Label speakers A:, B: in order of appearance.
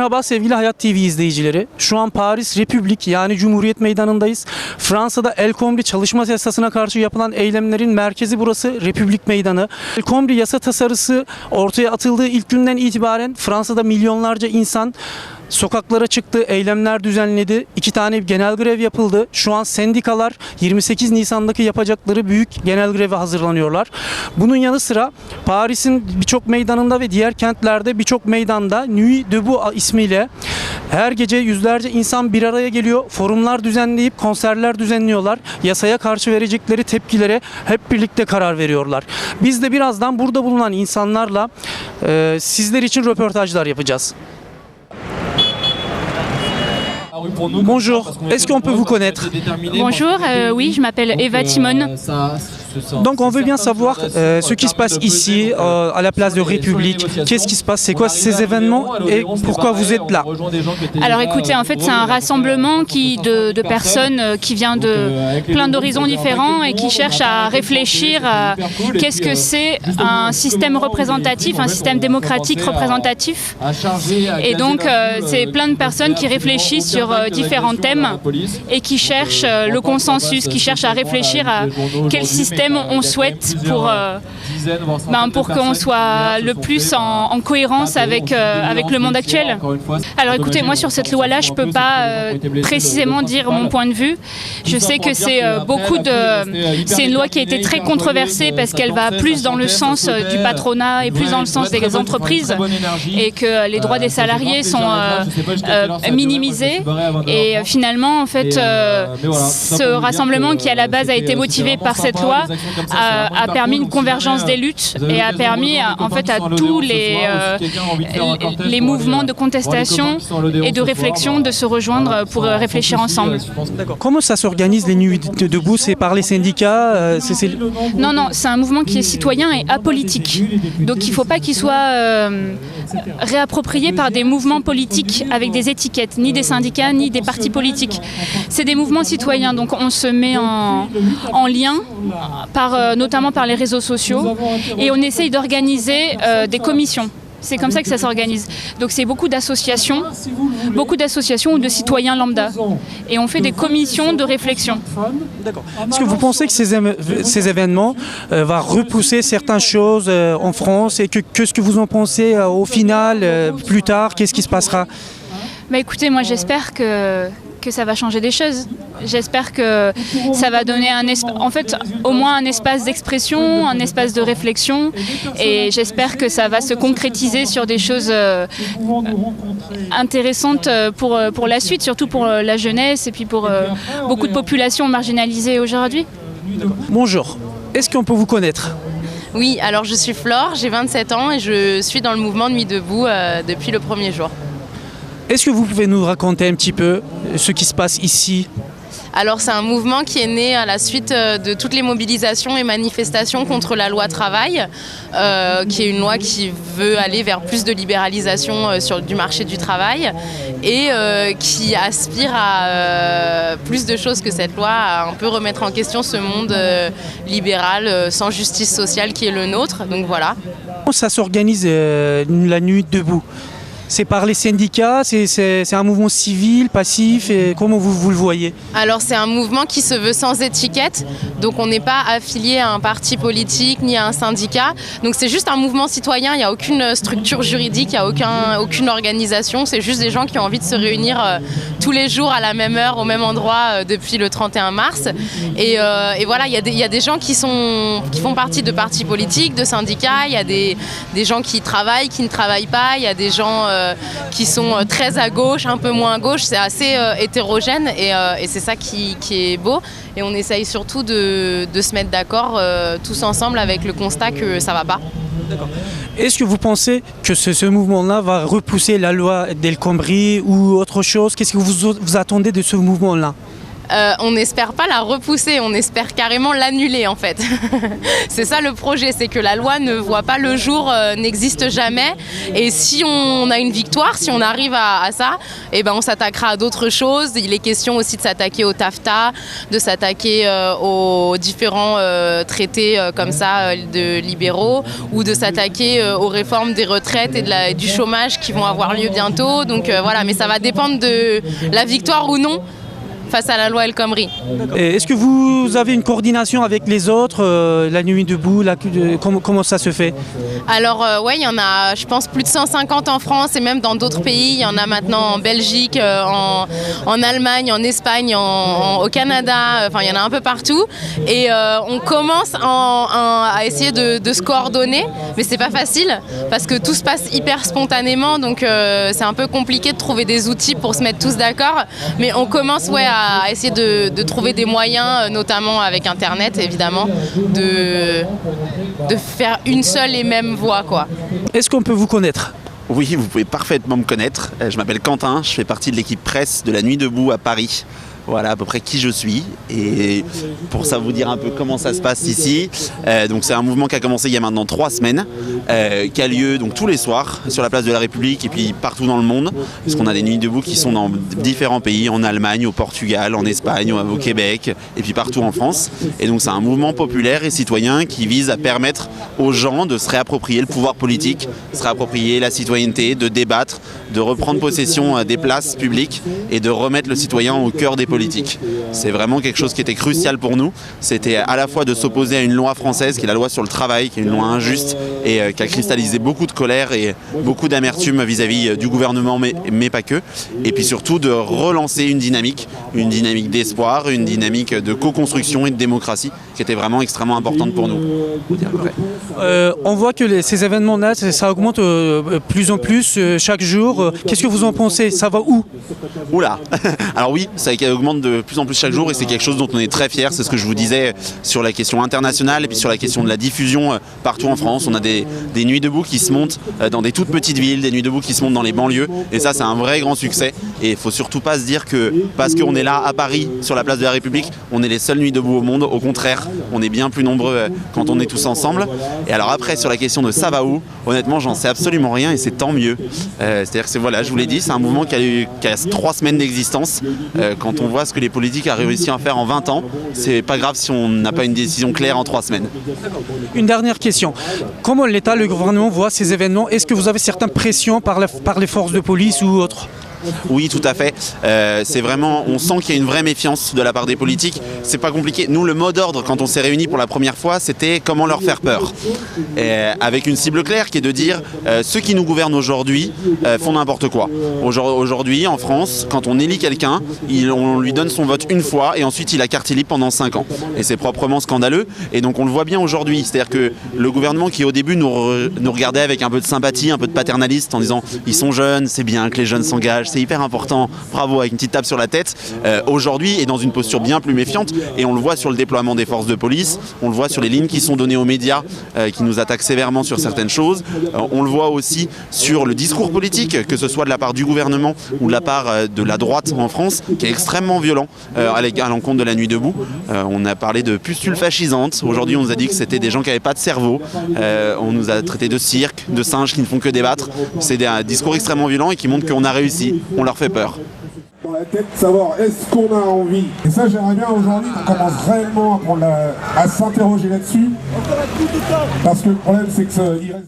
A: Merhaba sevgili Hayat TV izleyicileri. Şu an Paris Republik yani Cumhuriyet Meydanı'ndayız. Fransa'da El Khomri çalışma yasasına karşı yapılan eylemlerin merkezi burası Republik Meydanı. El Khomri yasa tasarısı ortaya atıldığı ilk günden itibaren Fransa'da milyonlarca insan sokaklara çıktı, eylemler düzenledi. 2 tane genel grev yapıldı. Şu an sendikalar 28 Nisan'daki yapacakları büyük genel greve hazırlanıyorlar. Bunun yanı sıra Paris'in birçok meydanında ve diğer kentlerde birçok meydanda Nuit Debout ismiyle her gece yüzlerce insan bir araya geliyor. Forumlar düzenleyip konserler düzenliyorlar. Yasaya karşı verecekleri tepkilere hep birlikte karar veriyorlar. Biz de birazdan burada bulunan insanlarla sizler için röportajlar yapacağız. Bonjour, est-ce qu'on peut vous connaître?
B: Bonjour, oui, je m'appelle Eva Timon.
A: Donc on veut bien savoir ce qui se passe ici, à la place de République. Qu'est-ce qui se passe? C'est quoi ces événements et pourquoi vous êtes là?
B: Alors écoutez, en fait c'est un rassemblement de personnes qui vient de plein d'horizons différents et qui cherchent à réfléchir à qu'est-ce que c'est un système représentatif, un système démocratique représentatif. Et donc c'est plein de personnes qui réfléchissent sur différents thèmes et qui cherchent le consensus, qui cherchent à réfléchir à quel système on souhaite pour qu'on soit le plus en cohérence avec le monde actuel. Alors écoutez, moi sur cette loi-là, je ne peux pas précisément dire mon point de vue. Je sais que c'est une loi qui a été très controversée parce qu'elle va plus dans le sens du patronat et plus dans le sens des entreprises et que les droits des salariés sont minimisés. Et finalement, en fait, ce rassemblement qui à la base a été motivé par cette loi a permis une convergence des luttes et a permis en fait à tous les mouvements de contestation et de réflexion de se rejoindre pour réfléchir ensemble.
A: Comment ça s'organise les Nuits Debout? C'est par les syndicats?
B: Non, c'est un mouvement qui est citoyen et apolitique. Donc il ne faut pas qu'il soit réapproprié par des mouvements politiques avec des étiquettes, ni des syndicats, ni des partis politiques. C'est des mouvements citoyens, donc on se met en lien, notamment par les réseaux sociaux, et on essaye d'organiser des commissions. C'est comme ça que ça s'organise. Donc c'est beaucoup d'associations ou de citoyens lambda. Et on fait des commissions de réflexion.
A: D'accord. Est-ce que vous pensez que ces événements vont repousser certaines choses en France et qu'est-ce que vous en pensez au final, plus tard, qu'est-ce qui se passera?
B: Bah écoutez, moi j'espère que ça va changer des choses. J'espère que ça va donner au moins un espace d'expression, un espace de réflexion, et j'espère que ça va se concrétiser sur des choses intéressantes pour la suite, surtout pour la jeunesse et puis pour beaucoup de populations marginalisées aujourd'hui.
A: Bonjour, est-ce qu'on peut vous connaître?
C: Oui, alors je suis Flore, j'ai 27 ans et je suis dans le mouvement Nuit Debout depuis le premier jour.
A: Est-ce que vous pouvez nous raconter un petit peu ce qui se passe ici?
C: Alors c'est un mouvement qui est né à la suite de toutes les mobilisations et manifestations contre la loi travail, qui est une loi qui veut aller vers plus de libéralisation du marché du travail et qui aspire à plus de choses que cette loi, à un peu remettre en question ce monde libéral sans justice sociale qui est le nôtre. Donc voilà.
A: Comment ça s'organise la Nuit Debout? C'est par les syndicats, c'est un mouvement civil, passif, et comment vous le voyez?
C: Alors c'est un mouvement qui se veut sans étiquette, donc on n'est pas affilié à un parti politique ni à un syndicat, donc c'est juste un mouvement citoyen, il n'y a aucune structure juridique, il n'y a aucune organisation, c'est juste des gens qui ont envie de se réunir tous les jours à la même heure, au même endroit depuis le 31 mars. Et voilà, il y a des gens qui font partie de partis politiques, de syndicats, il y a des gens qui travaillent, qui ne travaillent pas, il y a des gens qui sont très à gauche, un peu moins à gauche, c'est assez hétérogène et c'est ça qui est beau. Et on essaye surtout de se mettre d'accord tous ensemble avec le constat que ça ne va pas.
A: Est-ce que vous pensez que ce mouvement-là va repousser la loi d'El Khomri ou autre chose? Qu'est-ce que vous attendez de ce mouvement-là?
C: on n'espère pas la repousser, on espère carrément l'annuler en fait. C'est ça le projet, c'est que la loi ne voit pas le jour, n'existe jamais. Et si on a une victoire, si on arrive à ça, eh ben on s'attaquera à d'autres choses. Il est question aussi de s'attaquer au TAFTA, de s'attaquer aux différents traités comme ça de libéraux, ou de s'attaquer aux réformes des retraites et du chômage qui vont avoir lieu bientôt. Donc voilà, mais ça va dépendre de la victoire ou non face à la loi El Khomri.
A: Est-ce que vous avez une coordination avec les autres, la Nuit debout, comment ça se fait?
C: Alors ouais, il y en a, je pense, plus de 150 en France et même dans d'autres pays. Il y en a maintenant en Belgique, en Allemagne, en Espagne, au Canada. Enfin, il y en a un peu partout. Et on commence à essayer de se coordonner, mais c'est pas facile parce que tout se passe hyper spontanément. Donc c'est un peu compliqué de trouver des outils pour se mettre tous d'accord. Mais on commence à essayer de trouver des moyens, notamment avec Internet évidemment, de faire une seule et même voix, quoi.
A: Est-ce qu'on peut vous connaître?
D: Oui, vous pouvez parfaitement me connaître. Je m'appelle Quentin, je fais partie de l'équipe presse de la Nuit debout à Paris. Voilà à peu près qui je suis, et pour ça vous dire un peu comment ça se passe ici. Donc c'est un mouvement qui a commencé il y a maintenant 3 semaines, qui a lieu donc tous les soirs sur la place de la République et puis partout dans le monde, parce qu'on a des nuits debout qui sont dans différents pays, en Allemagne, au Portugal, en Espagne, au Québec et puis partout en France. Et donc c'est un mouvement populaire et citoyen qui vise à permettre aux gens de se réapproprier le pouvoir politique, se réapproprier la citoyenneté, de débattre, de reprendre possession des places publiques et de remettre le citoyen au cœur des politiques. C'est vraiment quelque chose qui était crucial pour nous. C'était à la fois de s'opposer à une loi française qui est la loi sur le travail, qui est une loi injuste et qui a cristallisé beaucoup de colère et beaucoup d'amertume vis-à-vis du gouvernement, mais pas que. Et puis surtout de relancer une dynamique d'espoir, une dynamique de co-construction et de démocratie qui était vraiment extrêmement importante pour nous.
A: On voit que ces événements-là, ça augmente plus en plus chaque jour. Qu'est-ce que vous en pensez? Ça va où?
D: Oula. Alors oui, ça augmente de plus en plus chaque jour et c'est quelque chose dont on est très fiers. C'est ce que je vous disais sur la question internationale et puis sur la question de la diffusion partout en France. On a des nuits debout qui se montent dans des toutes petites villes, des nuits debout qui se montent dans les banlieues, et ça c'est un vrai grand succès. Et il faut surtout pas se dire que parce qu'on est là à Paris sur la place de la République, on est les seules nuits debout au monde. Au contraire, on est bien plus nombreux quand on est tous ensemble. Et alors après, sur la question de ça va où, honnêtement j'en sais absolument rien et c'est tant mieux. C'est-à-dire que voilà, je vous l'ai dit, c'est un mouvement qui a 3 semaines d'existence. Quand on voit ce que les politiques ont réussi à faire en 20 ans, c'est pas grave si on n'a pas une décision claire en 3 semaines.
A: Une dernière question. Comment l'État, le gouvernement voit ces événements? Est-ce que vous avez certaines pressions par les forces de police ou autres?
D: Oui, tout à fait. C'est vraiment, on sent qu'il y a une vraie méfiance de la part des politiques. C'est pas compliqué. Nous, le mot d'ordre, quand on s'est réunis pour la première fois, c'était comment leur faire peur. Avec une cible claire qui est de dire ceux qui nous gouvernent aujourd'hui font n'importe quoi. Aujourd'hui, en France, quand on élit quelqu'un, on lui donne son vote une fois et ensuite il a carte libre pendant 5 ans. Et c'est proprement scandaleux. Et donc on le voit bien aujourd'hui. C'est-à-dire que le gouvernement qui au début nous regardait avec un peu de sympathie, un peu de paternaliste en disant ils sont jeunes, c'est bien que les jeunes s'engagent, c'est hyper important, bravo, avec une petite tape sur la tête, aujourd'hui est dans une posture bien plus méfiante et on le voit sur le déploiement des forces de police, on le voit sur les lignes qui sont données aux médias qui nous attaquent sévèrement sur certaines choses, on le voit aussi sur le discours politique, que ce soit de la part du gouvernement ou de la part de la droite en France, qui est extrêmement violent à l'encontre de la Nuit debout. On a parlé de pustules fascisantes, aujourd'hui on nous a dit que c'était des gens qui n'avaient pas de cerveau, on nous a traité de cirque, de singes qui ne font que débattre. C'est des discours extrêmement violents et qui montrent qu'on a réussi. On leur fait peur.
E: Dans la tête, savoir est-ce qu'on a envie. Et ça, j'aimerais bien aujourd'hui qu'on commence réellement à s'interroger là-dessus. Parce que le problème, c'est que il reste...